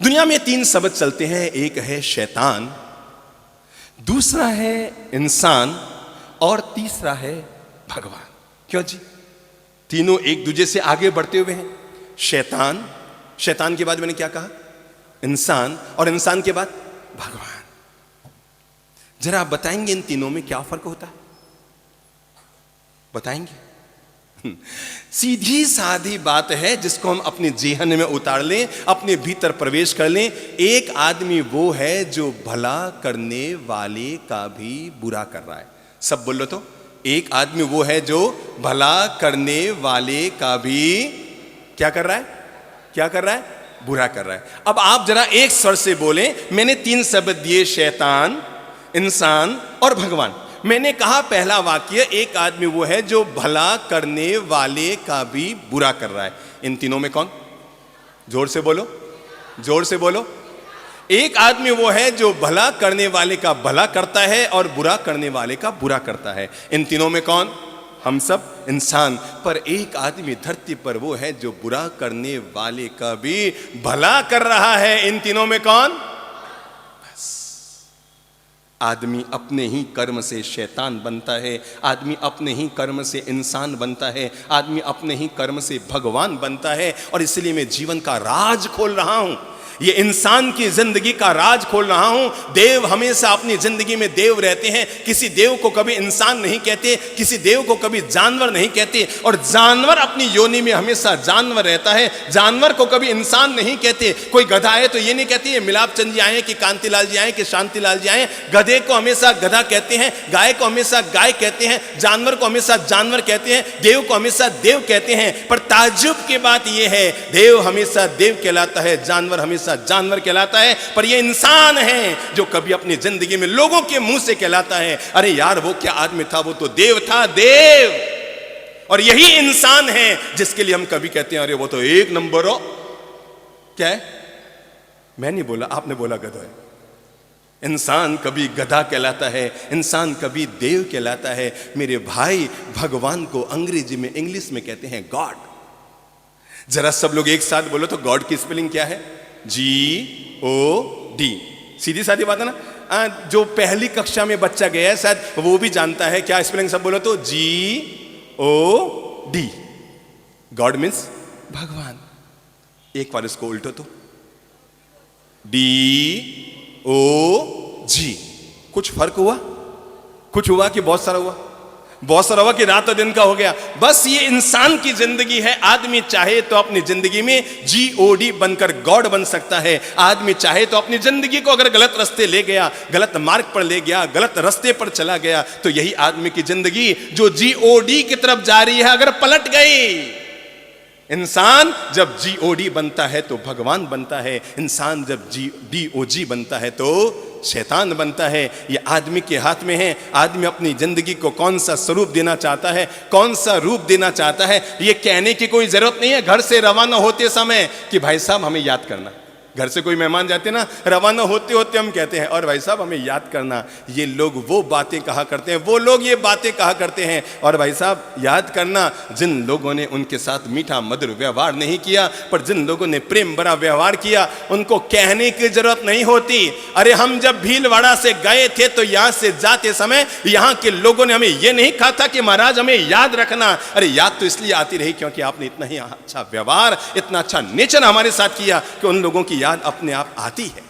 दुनिया में तीन शब्द चलते हैं, एक है शैतान, दूसरा है इंसान और तीसरा है भगवान। क्यों जी? तीनों एक दूसरे से आगे बढ़ते हुए हैं। शैतान, शैतान के बाद मैंने क्या कहा? इंसान, और इंसान के बाद भगवान। जरा आप बताएंगे इन तीनों में क्या फर्क होता है? बताएंगे? सीधी साधी बात है जिसको हम अपने जेहन में उतार लें, अपने भीतर प्रवेश कर लें। एक आदमी वो है जो भला करने वाले का भी बुरा कर रहा है। सब बोलो तो, एक आदमी वो है जो भला करने वाले का भी क्या कर रहा है? क्या कर रहा है? बुरा कर रहा है। अब आप जरा एक स्वर से बोलें। मैंने तीन शब्द दिए, शैतान, इंसान और भगवान। मैंने कहा पहला वाक्य, एक आदमी वो है जो भला करने वाले का भी बुरा कर रहा है। इन तीनों में कौन? जोर से बोलो, जोर से बोलो। एक आदमी वो है जो भला करने वाले का भला करता है और बुरा करने वाले का बुरा करता है। इन तीनों में कौन? हम सब इंसान। पर एक आदमी धरती पर वो है जो बुरा करने वाले का भी भला कर रहा है। इन तीनों में कौन? आदमी अपने ही कर्म से शैतान बनता है, आदमी अपने ही कर्म से इंसान बनता है, आदमी अपने ही कर्म से भगवान बनता है। और इसलिए मैं जीवन का राज खोल रहा हूं, ये इंसान की जिंदगी का राज खोल रहा हूं। देव हमेशा अपनी जिंदगी में देव रहते हैं। किसी देव को कभी इंसान नहीं कहते, किसी देव को कभी जानवर नहीं कहते, और जानवर अपनी योनि में हमेशा जानवर रहता है। जानवर को कभी इंसान नहीं कहते। कोई गधा है तो ये नहीं कहते ये मिलाप चंद जी आए कि कांतिलाल जी आए कि शांतिलाल जी आए। गधे को हमेशा गधा कहते हैं, गाय को हमेशा गाय कहते हैं, जानवर को हमेशा जानवर कहते हैं, देव को हमेशा देव कहते हैं। पर ताज्जुब की बात यह है, देव हमेशा देव कहलाता है, जानवर हमेशा जानवर कहलाता है। पर ये इंसान है जो कभी अपनी जिंदगी में लोगों के मुंह से कहलाता है, अरे यार वो क्या आदमी था, वो तो देव था, देव। और यही इंसान है जिसके लिए हम कभी कहते हैं अरे वो तो एक नंबर हो। क्या है? मैं नहीं बोला, आपने बोला गधा है। इंसान कभी गधा कहलाता है, इंसान कभी देव कहलाता है। मेरे भाई, भगवान को अंग्रेजी में, इंग्लिश में कहते हैं गॉड। जरा सब लोग एक साथ बोलो तो गॉड की स्पेलिंग क्या है? G-O-D। सीधी साधी बात है ना। जो पहली कक्षा में बच्चा गया है शायद वो भी जानता है क्या स्पेलिंग। सब बोलो तो G-O-D। गॉड मीन्स भगवान। एक बार इसको उल्टो तो D-O-G। कुछ फर्क हुआ? कुछ हुआ कि बहुत सारा हुआ? बहुत सारा हुआ कि रात और दिन का हो गया? बस ये इंसान की जिंदगी है। आदमी चाहे तो अपनी जिंदगी में G-O-D बनकर गॉड बन सकता है। आदमी चाहे तो अपनी जिंदगी को अगर गलत रास्ते ले गया, गलत मार्ग पर ले गया, गलत रास्ते पर चला गया, तो यही आदमी की जिंदगी जो G-O-D की तरफ जा रही है अगर पलट गई। इंसान जब G-O-D बनता है तो भगवान बनता है, इंसान जब D-O-G बनता है तो शैतान बनता है। ये आदमी के हाथ में है। आदमी अपनी जिंदगी को कौन सा स्वरूप देना चाहता है, कौन सा रूप देना चाहता है, ये कहने की कोई जरूरत नहीं है घर से रवाना होते समय कि भाई साहब हमें याद करना। घर से कोई मेहमान जाते ना, रवाना होते होते हम कहते हैं और भाई साहब हमें याद करना। ये लोग वो बातें कहा करते हैं, वो लोग ये बातें कहा करते हैं, और भाई साहब याद करना जिन लोगों ने उनके साथ मीठा मधुर व्यवहार नहीं किया, पर जिन लोगों ने प्रेम भरा व्यवहार किया, उनको कहने की जरूरत नहीं होती। अरे हम जब भीलवाड़ा से गए थे तो यहाँ से जाते समय यहाँ के लोगों ने हमें ये नहीं कहा था कि महाराज हमें याद रखना। अरे याद तो इसलिए आती रही क्योंकि आपने इतना ही अच्छा व्यवहार, इतना अच्छा नेचर हमारे साथ किया कि उन लोगों की याद अपने आप आती है।